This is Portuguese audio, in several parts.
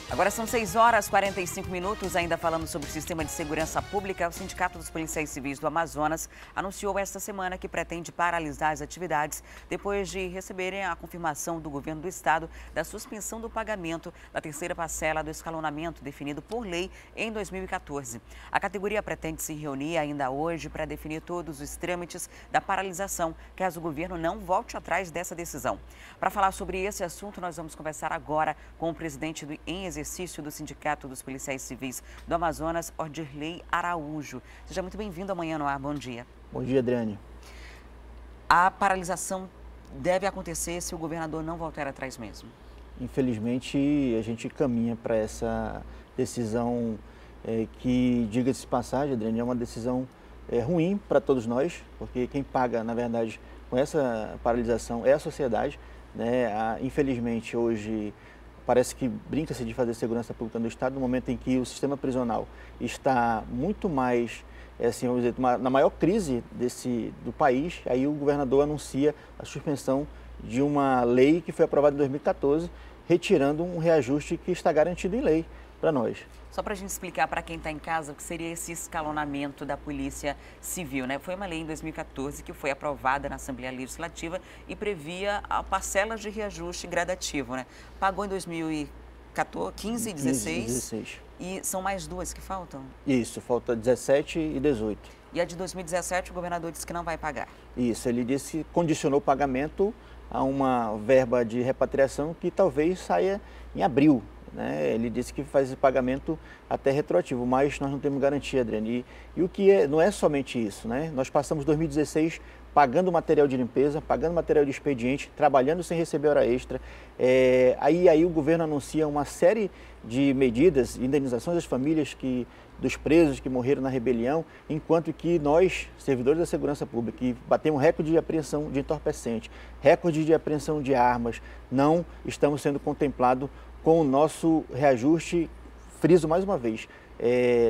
Agora são 6 horas e 45 minutos, ainda falando sobre o sistema de segurança pública. O Sindicato dos Policiais Civis do Amazonas anunciou esta semana que pretende paralisar as atividades depois de receberem a confirmação do governo do estado da suspensão do pagamento da terceira parcela do escalonamento definido por lei em 2014. A categoria pretende se reunir ainda hoje para definir todos os trâmites da paralisação, caso o governo não volte atrás dessa decisão. Para falar sobre esse assunto, nós vamos conversar agora com o presidente em exercício do Sindicato dos Policiais Civis do Amazonas, Ordirley Araújo. Seja muito bem-vindo amanhã no ar. Bom dia. Bom dia, Adriane. A paralisação deve acontecer se o governador não voltar atrás mesmo? Infelizmente, a gente caminha para essa decisão que, diga-se de passagem, Adriane, é uma decisão ruim para todos nós, porque quem paga, na verdade, com essa paralisação é a sociedade, né? Infelizmente, hoje, parece que brinca-se de fazer segurança pública no Estado no momento em que o sistema prisional está muito mais, assim, vamos dizer, na maior crise do país. Aí o governador anuncia a suspensão de uma lei que foi aprovada em 2014, retirando um reajuste que está garantido em lei para nós. Só para a gente explicar para quem está em casa o que seria esse escalonamento da Polícia Civil, né? Foi uma lei em 2014 que foi aprovada na Assembleia Legislativa e previa a parcelas de reajuste gradativo, né? Pagou em 2015 e 2016 e são mais duas que faltam? Isso, falta 17 e 18. E a de 2017 o governador disse que não vai pagar? Isso, ele disse que condicionou o pagamento a uma verba de repatriação que talvez saia em abril. Ele disse que faz esse pagamento até retroativo, mas nós não temos garantia, Adriane. E o que não é somente isso, né? Nós passamos 2016 pagando material de limpeza, pagando material de expediente, trabalhando sem receber hora extra. Aí o governo anuncia uma série de medidas, indenizações às famílias dos presos que morreram na rebelião, enquanto que nós, servidores da segurança pública, que batemos recorde de apreensão de entorpecente, recorde de apreensão de armas, não estamos sendo contemplados com o nosso reajuste, friso mais uma vez,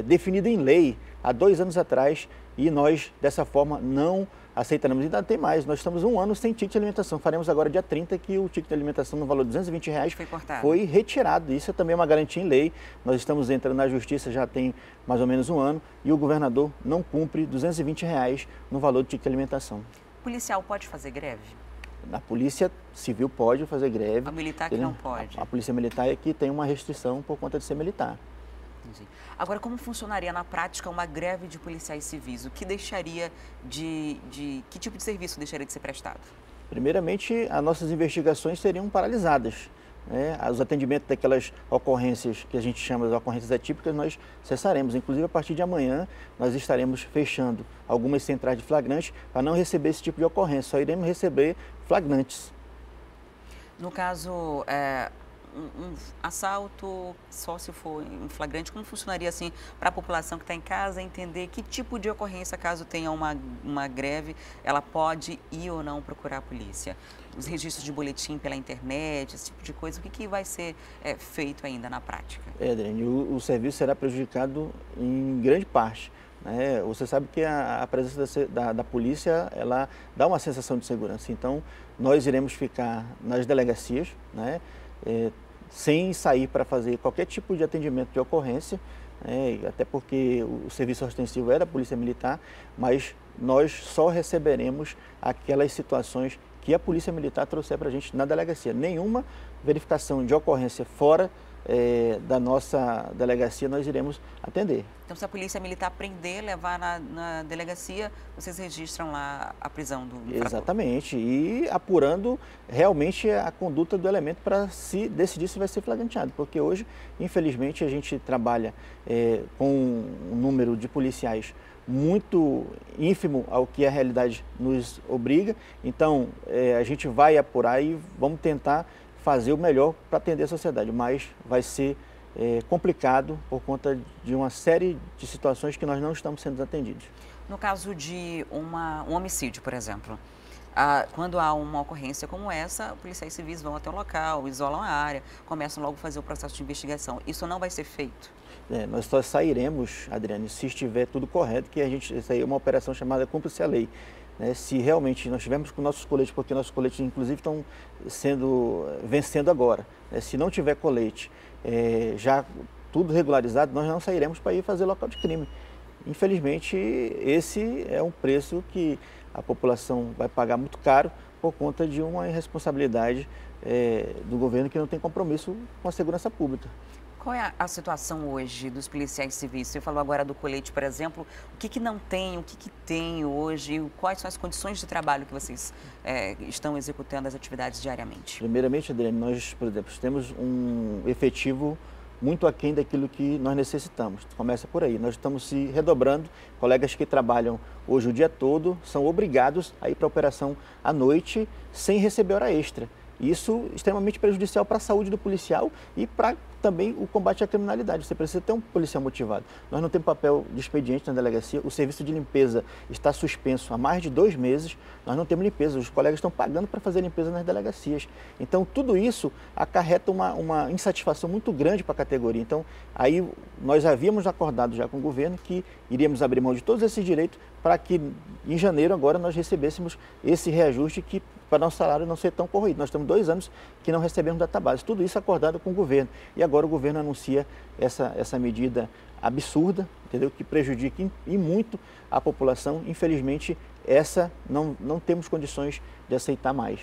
definido em lei há 2 anos atrás, e nós, dessa forma, não aceitaremos. Ainda tem mais, nós estamos 1 ano sem ticket de alimentação. Faremos agora dia 30 que o ticket de alimentação no valor de R$220 foi retirado. Isso também é uma garantia em lei. Nós estamos entrando na justiça já tem mais ou menos 1 ano e o governador não cumpre R$220 no valor do ticket de alimentação. O policial pode fazer greve? A Polícia Civil pode fazer greve. A militar que não pode? A Polícia Militar é que tem uma restrição por conta de ser militar. Entendi. Agora, como funcionaria na prática uma greve de policiais civis? O que deixaria que tipo de serviço deixaria de ser prestado? Primeiramente, as nossas investigações seriam paralisadas. Os atendimentos daquelas ocorrências que a gente chama de ocorrências atípicas, nós cessaremos. Inclusive, a partir de amanhã, nós estaremos fechando algumas centrais de flagrante para não receber esse tipo de ocorrência. Só iremos receber flagrantes. No caso, um assalto, só se for em flagrante, como funcionaria assim para a população que está em casa entender que tipo de ocorrência, caso tenha uma greve, ela pode ir ou não procurar a polícia? Os registros de boletim pela internet, esse tipo de coisa, o que vai ser feito ainda na prática? Adriane, o serviço será prejudicado em grande parte. Você sabe que a presença da polícia, ela dá uma sensação de segurança. Então, nós iremos ficar nas delegacias, sem sair para fazer qualquer tipo de atendimento de ocorrência, até porque o serviço ostensivo é da Polícia Militar, mas nós só receberemos aquelas situações que a Polícia Militar trouxer para a gente na delegacia. Nenhuma verificação de ocorrência fora da nossa delegacia nós iremos atender. Então, se a Polícia Militar prender, levar na delegacia, vocês registram lá a prisão do infrator? Exatamente, e apurando realmente a conduta do elemento para se decidir se vai ser flagranteado, porque hoje, infelizmente, a gente trabalha com um número de policiais muito ínfimo ao que a realidade nos obriga. Então, a gente vai apurar e vamos tentar fazer o melhor para atender a sociedade, mas vai ser complicado por conta de uma série de situações que nós não estamos sendo atendidos. No caso de um homicídio, por exemplo, quando há uma ocorrência como essa, policiais civis vão até o local, isolam a área, começam logo a fazer o processo de investigação. Isso não vai ser feito? Nós só sairemos, Adriane, se estiver tudo correto, que isso aí é uma operação chamada Cúmplice à Lei. né, se realmente nós tivermos com nossos coletes, porque nossos coletes inclusive estão vencendo agora, né, se não tiver colete já tudo regularizado, nós não sairemos para ir fazer local de crime. Infelizmente, esse é um preço que a população vai pagar muito caro por conta de uma irresponsabilidade do governo que não tem compromisso com a segurança pública. Qual é a situação hoje dos policiais civis? Você falou agora do colete, por exemplo. O que não tem, o que tem hoje? Quais são as condições de trabalho que vocês estão executando as atividades diariamente? Primeiramente, Adriane, nós, por exemplo, temos um efetivo muito aquém daquilo que nós necessitamos. Começa por aí. Nós estamos se redobrando. Colegas que trabalham hoje o dia todo são obrigados a ir para a operação à noite sem receber hora extra. Isso é extremamente prejudicial para a saúde do policial e para também o combate à criminalidade. Você precisa ter um policial motivado. Nós não temos papel de expediente na delegacia, o serviço de limpeza está suspenso há mais de 2 meses, nós não temos limpeza, os colegas estão pagando para fazer limpeza nas delegacias. Então, tudo isso acarreta uma insatisfação muito grande para a categoria. Então, aí nós havíamos acordado já com o governo que iríamos abrir mão de todos esses direitos para que em janeiro agora nós recebêssemos esse reajuste que para nosso salário não ser tão corroído. Nós temos 2 anos que não recebemos database. Tudo isso acordado com o governo. E agora o governo anuncia essa medida absurda, entendeu? Que prejudica e muito a população. Infelizmente, essa não temos condições de aceitar mais.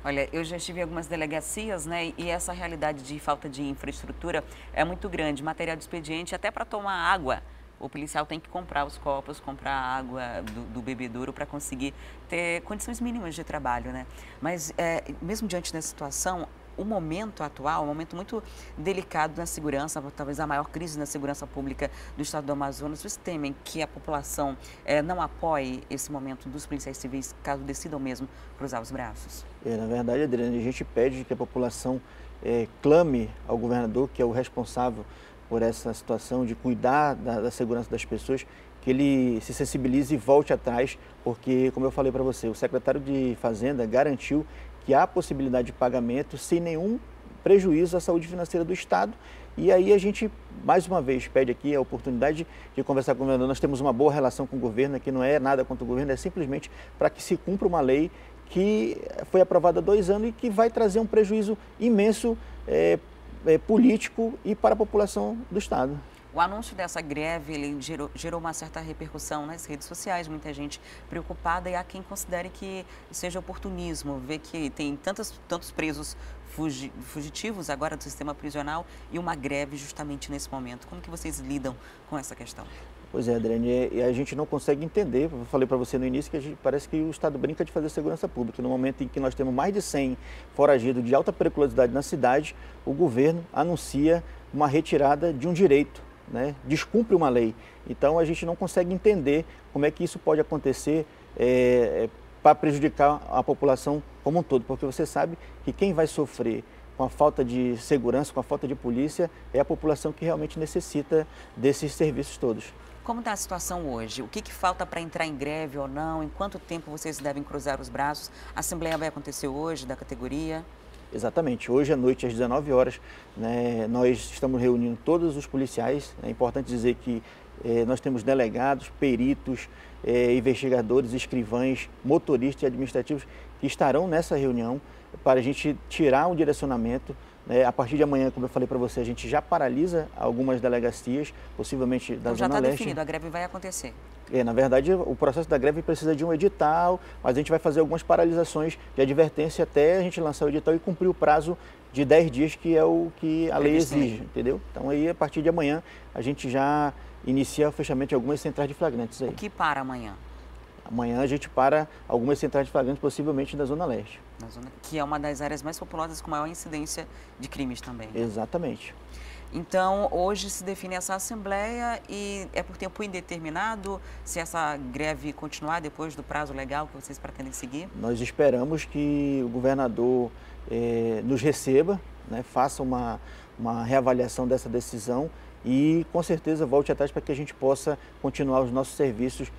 Olha, eu já estive em algumas delegacias, né, e essa realidade de falta de infraestrutura é muito grande. Material de expediente, até para tomar água. O policial tem que comprar os copos, comprar a água do bebedouro para conseguir ter condições mínimas de trabalho, né? Mas, mesmo diante dessa situação, o momento atual, um momento muito delicado na segurança, talvez a maior crise na segurança pública do estado do Amazonas. Vocês temem que a população não apoie esse momento dos policiais civis, caso decidam mesmo cruzar os braços? Na verdade, Adriana, a gente pede que a população clame ao governador, que é o responsável por essa situação de cuidar da segurança das pessoas, que ele se sensibilize e volte atrás, porque, como eu falei para você, o secretário de Fazenda garantiu que há possibilidade de pagamento sem nenhum prejuízo à saúde financeira do Estado. E aí a gente, mais uma vez, pede aqui a oportunidade de conversar com o governador. Nós temos uma boa relação com o governo, aqui não é nada contra o governo, é simplesmente para que se cumpra uma lei que foi aprovada há 2 anos e que vai trazer um prejuízo imenso político e para a população do Estado. O anúncio dessa greve ele gerou uma certa repercussão nas redes sociais, muita gente preocupada, e há quem considere que seja oportunismo, ver que tem tantos presos fugitivos agora do sistema prisional e uma greve justamente nesse momento. Como que vocês lidam com essa questão? Pois é, Adriane, e a gente não consegue entender, eu falei para você no início que parece que o Estado brinca de fazer segurança pública. No momento em que nós temos mais de 100 foragidos de alta periculosidade na cidade, o governo anuncia uma retirada de um direito, né? Descumpre uma lei. Então a gente não consegue entender como é que isso pode acontecer para prejudicar a população como um todo, porque você sabe que quem vai sofrer com a falta de segurança, com a falta de polícia, é a população que realmente necessita desses serviços todos. Como está a situação hoje? O que falta para entrar em greve ou não? Em quanto tempo vocês devem cruzar os braços? A assembleia vai acontecer hoje, da categoria? Exatamente. Hoje à noite, às 19 horas, né, nós estamos reunindo todos os policiais. É importante dizer que nós temos delegados, peritos, investigadores, escrivães, motoristas e administrativos que estarão nessa reunião para a gente tirar um direcionamento. A partir de amanhã, como eu falei para você, a gente já paralisa algumas delegacias, possivelmente da Zona Leste. Já está definido, a greve vai acontecer. Na verdade, o processo da greve precisa de um edital, mas a gente vai fazer algumas paralisações de advertência até a gente lançar o edital e cumprir o prazo de 10 dias, que é o que a lei exige, entendeu? Então aí, a partir de amanhã, a gente já inicia o fechamento de algumas centrais de flagrantes aí. O que para amanhã? Amanhã a gente para algumas centrais de flagrantes, possivelmente da Zona Leste. Que é uma das áreas mais populosas com maior incidência de crimes também. Né? Exatamente. Então, hoje se define essa assembleia e é por tempo indeterminado, se essa greve continuar depois do prazo legal que vocês pretendem seguir? Nós esperamos que o governador nos receba, né, faça uma reavaliação dessa decisão e, com certeza, volte atrás para que a gente possa continuar os nossos serviços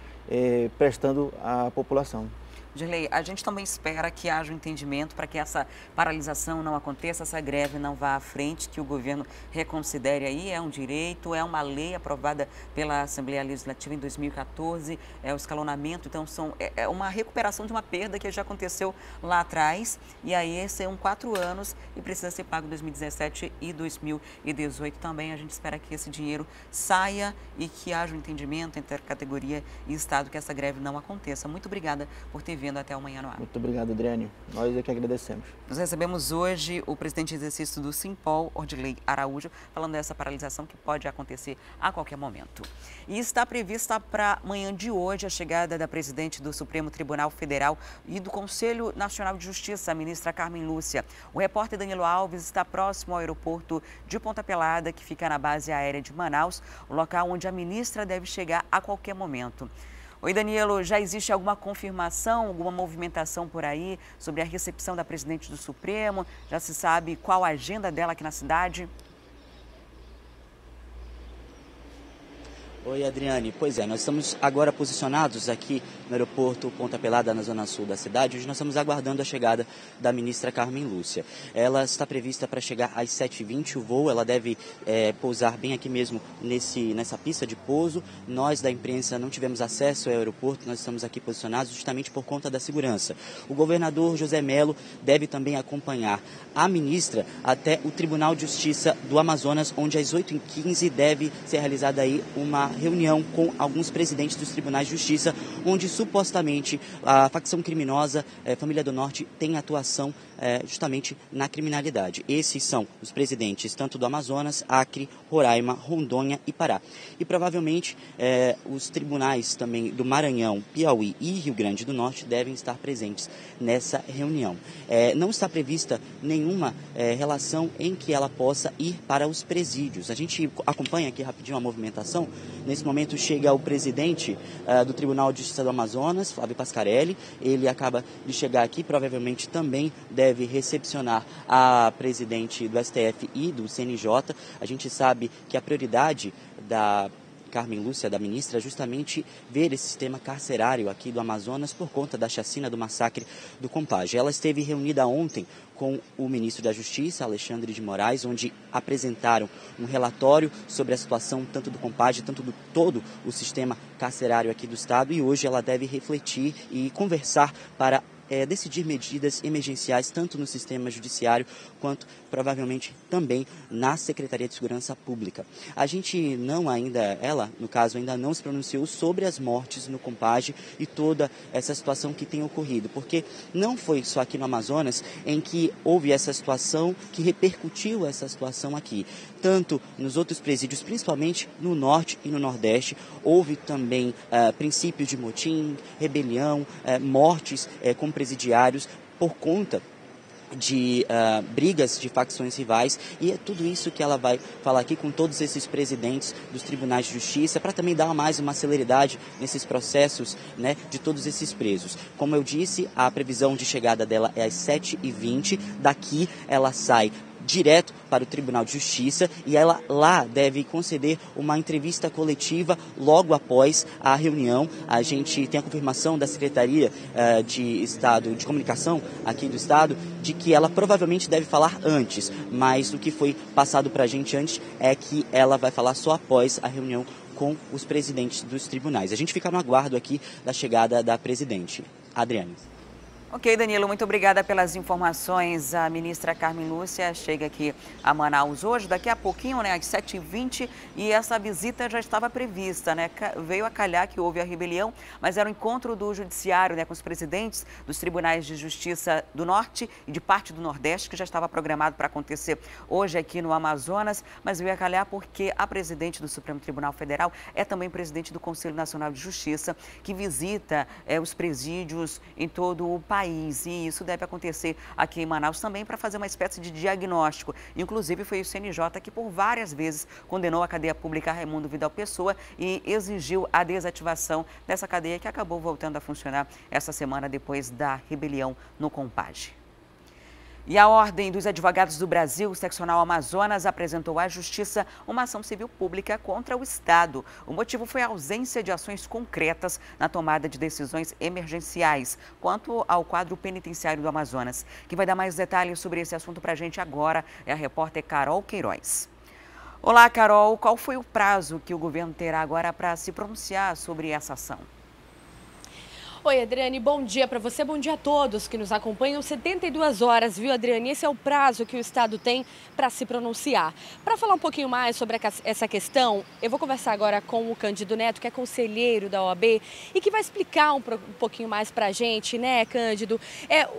prestando à população. Dirley, a gente também espera que haja um entendimento para que essa paralisação não aconteça, essa greve não vá à frente, que o governo reconsidere aí, é um direito, é uma lei aprovada pela Assembleia Legislativa em 2014, é o escalonamento, então é uma recuperação de uma perda que já aconteceu lá atrás, e aí são 4 anos e precisa ser pago em 2017 e 2018 também. A gente espera que esse dinheiro saia e que haja um entendimento entre a categoria e Estado, que essa greve não aconteça. Muito obrigada por ter vindo até Amanhã no Ar. Muito obrigado, Adriane. Nós é que agradecemos. Nós recebemos hoje o presidente de exercício do Simpol, Ordilei Araújo, falando dessa paralisação que pode acontecer a qualquer momento. E está prevista para amanhã de hoje a chegada da presidente do Supremo Tribunal Federal e do Conselho Nacional de Justiça, a ministra Carmen Lúcia. O repórter Danilo Alves está próximo ao aeroporto de Ponta Pelada, que fica na base aérea de Manaus, o local onde a ministra deve chegar a qualquer momento. Oi, Danilo, já existe alguma confirmação, alguma movimentação por aí sobre a recepção da presidente do Supremo? Já se sabe qual a agenda dela aqui na cidade? Oi, Adriane. Pois é, nós estamos agora posicionados aqui no aeroporto Ponta Pelada, na zona sul da cidade, onde nós estamos aguardando a chegada da ministra Carmen Lúcia. Ela está prevista para chegar às 7h20 o voo, ela deve pousar bem aqui mesmo nessa pista de pouso. Nós da imprensa não tivemos acesso ao aeroporto, nós estamos aqui posicionados justamente por conta da segurança. O governador José Mello deve também acompanhar a ministra até o Tribunal de Justiça do Amazonas, onde às 8h15 deve ser realizada aí uma reunião com alguns presidentes dos tribunais de justiça, onde supostamente a facção criminosa Família do Norte tem atuação justamente na criminalidade. Esses são os presidentes tanto do Amazonas, Acre, Roraima, Rondônia e Pará. E provavelmente os tribunais também do Maranhão, Piauí e Rio Grande do Norte devem estar presentes nessa reunião. Não está prevista nenhuma relação em que ela possa ir para os presídios. A gente acompanha aqui rapidinho a movimentação. Nesse momento chega o presidente do Tribunal de Justiça do Amazonas, Flávio Pascarelli. Ele acaba de chegar aqui, provavelmente também deve recepcionar a presidente do STF e do CNJ. A gente sabe que a prioridade da Carmen Lúcia, da ministra, é justamente ver esse sistema carcerário aqui do Amazonas por conta da chacina do massacre do Compage. Ela esteve reunida ontem com o ministro da Justiça, Alexandre de Moraes, onde apresentaram um relatório sobre a situação tanto do Compage, tanto do todo o sistema carcerário aqui do estado, e hoje ela deve refletir e conversar para decidir medidas emergenciais tanto no sistema judiciário quanto provavelmente também na Secretaria de Segurança Pública. A gente ela no caso ainda não se pronunciou sobre as mortes no Compage e toda essa situação que tem ocorrido, porque não foi só aqui no Amazonas em que houve essa situação, que repercutiu essa situação aqui. Tanto nos outros presídios, principalmente no Norte e no Nordeste, houve também princípios de motim, rebelião, mortes com presidiários por conta de brigas de facções rivais, e é tudo isso que ela vai falar aqui com todos esses presidentes dos tribunais de justiça, para também dar mais uma celeridade nesses processos, né, de todos esses presos. Como eu disse, a previsão de chegada dela é às 7h20, daqui ela sai direto para o Tribunal de Justiça e ela lá deve conceder uma entrevista coletiva logo após a reunião. A gente tem a confirmação da Secretaria de Estado de Comunicação aqui do Estado de que ela provavelmente deve falar antes, mas o que foi passado para a gente antes é que ela vai falar só após a reunião com os presidentes dos tribunais. A gente fica no aguardo aqui da chegada da presidente. Adriane. Ok, Danilo, muito obrigada pelas informações. A ministra Carmen Lúcia chega aqui a Manaus hoje, daqui a pouquinho, né, às 7h20, e essa visita já estava prevista, né? Veio a calhar que houve a rebelião, mas era o encontro do judiciário, né, com os presidentes dos tribunais de justiça do Norte e de parte do Nordeste, que já estava programado para acontecer hoje aqui no Amazonas, mas veio a calhar porque a presidente do Supremo Tribunal Federal é também presidente do Conselho Nacional de Justiça, que visita os presídios em todo o país. E isso deve acontecer aqui em Manaus também para fazer uma espécie de diagnóstico. Inclusive foi o CNJ que por várias vezes condenou a cadeia pública Raimundo Vidal Pessoa e exigiu a desativação dessa cadeia, que acabou voltando a funcionar essa semana depois da rebelião no Compage. E a Ordem dos Advogados do Brasil, Seccional Amazonas, apresentou à Justiça uma ação civil pública contra o Estado. O motivo foi a ausência de ações concretas na tomada de decisões emergenciais quanto ao quadro penitenciário do Amazonas. Quem vai dar mais detalhes sobre esse assunto para a gente agora é a repórter Carol Queiroz. Olá, Carol. Qual foi o prazo que o governo terá agora para se pronunciar sobre essa ação? Oi, Adriane, bom dia para você, bom dia a todos que nos acompanham. 72 horas, viu, Adriane? Esse é o prazo que o Estado tem para se pronunciar. Para falar um pouquinho mais sobre essa questão, eu vou conversar agora com o Cândido Neto, que é conselheiro da OAB, e que vai explicar um pouquinho mais para a gente, né, Cândido?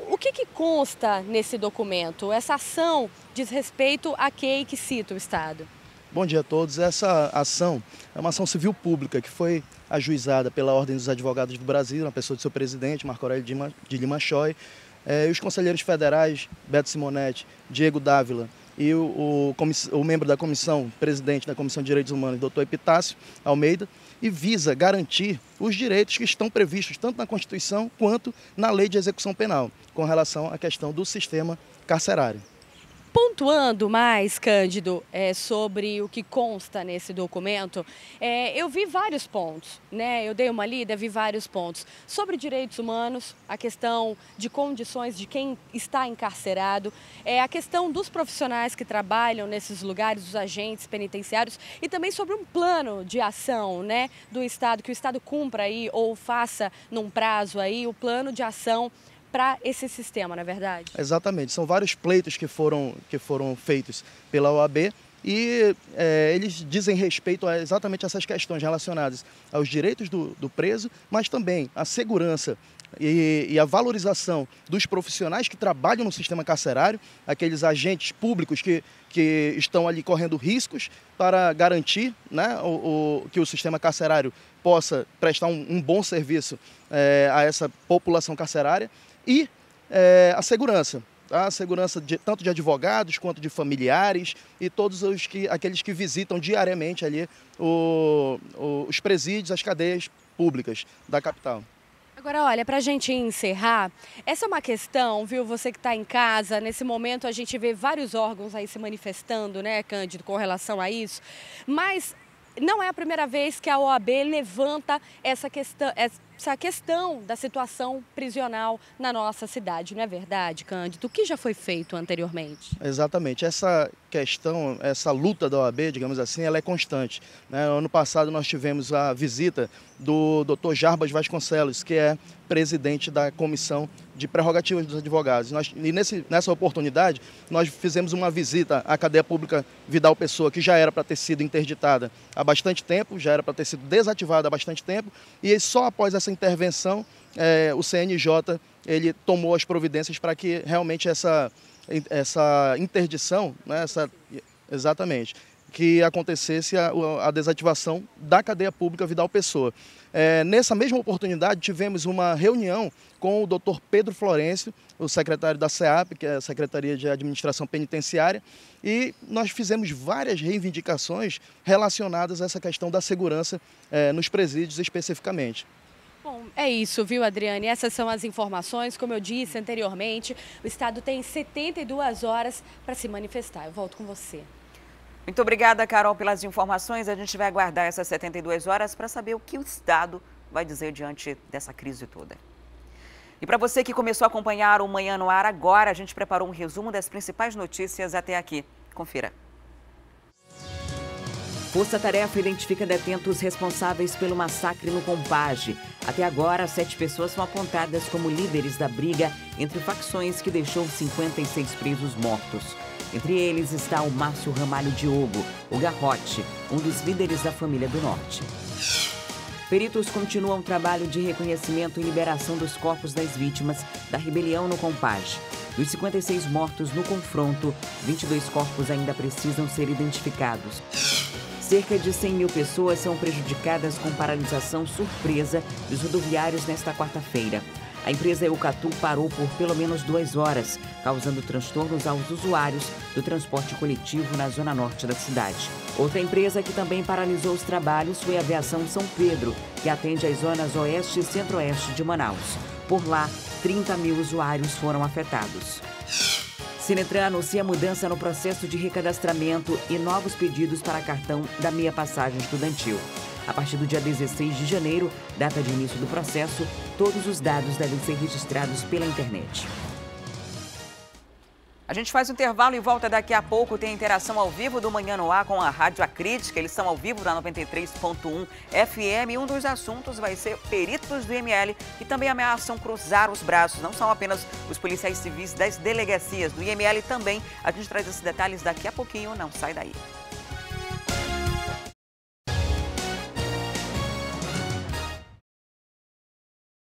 O que consta nesse documento? Essa ação diz respeito a quem que cita o Estado? Bom dia a todos. Essa ação é uma ação civil pública que foi ajuizada pela Ordem dos Advogados do Brasil, na pessoa do seu presidente, Marco Aurélio de Lima Choy, e os conselheiros federais, Beto Simonetti, Diego Dávila, e o membro da comissão, presidente da Comissão de Direitos Humanos, Dr. Epitácio Almeida, e visa garantir os direitos que estão previstos tanto na Constituição quanto na Lei de Execução Penal, com relação à questão do sistema carcerário. Pontuando mais, Cândido, sobre o que consta nesse documento, eu vi vários pontos, né? Eu dei uma lida, vi vários pontos sobre direitos humanos, a questão de condições de quem está encarcerado, a questão dos profissionais que trabalham nesses lugares, os agentes penitenciários, e também sobre um plano de ação, né, do Estado, que o Estado cumpra aí ou faça num prazo aí o plano de ação para esse sistema, não é verdade? Exatamente, são vários pleitos que foram feitos pela OAB e eles dizem respeito a exatamente essas questões relacionadas aos direitos do preso, mas também a segurança e a valorização dos profissionais que trabalham no sistema carcerário, aqueles agentes públicos que estão ali correndo riscos para garantir, né, que o sistema carcerário possa prestar um bom serviço a essa população carcerária. E a segurança tanto de advogados quanto de familiares e todos aqueles que visitam diariamente ali os presídios, as cadeias públicas da capital. Agora, olha, para a gente encerrar, essa é uma questão, viu, você que está em casa, nesse momento a gente vê vários órgãos aí se manifestando, né, Cândido, com relação a isso, mas não é a primeira vez que a OAB levanta essa questão da situação prisional na nossa cidade, não é verdade, Cândido? O que já foi feito anteriormente? Exatamente. Essa questão, essa luta da OAB, digamos assim, ela é constante, né? Ano passado nós tivemos a visita do Dr. Jarbas Vasconcelos, que é presidente da Comissão de Prerrogativas dos Advogados. Nessa oportunidade, nós fizemos uma visita à cadeia pública Vidal Pessoa, que já era para ter sido interditada há bastante tempo, já era para ter sido desativada há bastante tempo, e só após essa intervenção, o CNJ ele tomou as providências para que realmente essa interdição, né, exatamente, que acontecesse a desativação da cadeia pública Vidal Pessoa. Nessa mesma oportunidade, tivemos uma reunião com o Dr. Pedro Florencio, o secretário da SEAP, que é a Secretaria de Administração Penitenciária, e nós fizemos várias reivindicações relacionadas a essa questão da segurança nos presídios especificamente. Bom, é isso, viu, Adriane? Essas são as informações. Como eu disse anteriormente, o Estado tem 72 horas para se manifestar. Eu volto com você. Muito obrigada, Carol, pelas informações. A gente vai aguardar essas 72 horas para saber o que o Estado vai dizer diante dessa crise toda. E para você que começou a acompanhar o Manhã no Ar agora, a gente preparou um resumo das principais notícias até aqui. Confira. Força Tarefa identifica detentos responsáveis pelo massacre no Compage. Até agora, 7 pessoas são apontadas como líderes da briga entre facções que deixou 56 presos mortos. Entre eles está o Márcio Ramalho Diogo, o Garrote, um dos líderes da família do Norte. Peritos continuam o trabalho de reconhecimento e liberação dos corpos das vítimas da rebelião no Compage. Dos 56 mortos no confronto, 22 corpos ainda precisam ser identificados. Cerca de 100 mil pessoas são prejudicadas com paralisação surpresa dos rodoviários nesta quarta-feira. A empresa Eucatu parou por pelo menos 2 horas, causando transtornos aos usuários do transporte coletivo na zona norte da cidade. Outra empresa que também paralisou os trabalhos foi a Aviação São Pedro, que atende as zonas oeste e centro-oeste de Manaus. Por lá, 30 mil usuários foram afetados. Sinetran anuncia mudança no processo de recadastramento e novos pedidos para cartão da meia passagem estudantil. A partir do dia 16 de janeiro, data de início do processo, todos os dados devem ser registrados pela internet. A gente faz um intervalo e volta daqui a pouco. Tem interação ao vivo do Manhã no Ar com a Rádio A Crítica. Eles estão ao vivo na 93.1 FM. E um dos assuntos vai ser peritos do IML, que também ameaçam cruzar os braços. Não são apenas os policiais civis das delegacias do IML também. A gente traz esses detalhes daqui a pouquinho. Não sai daí.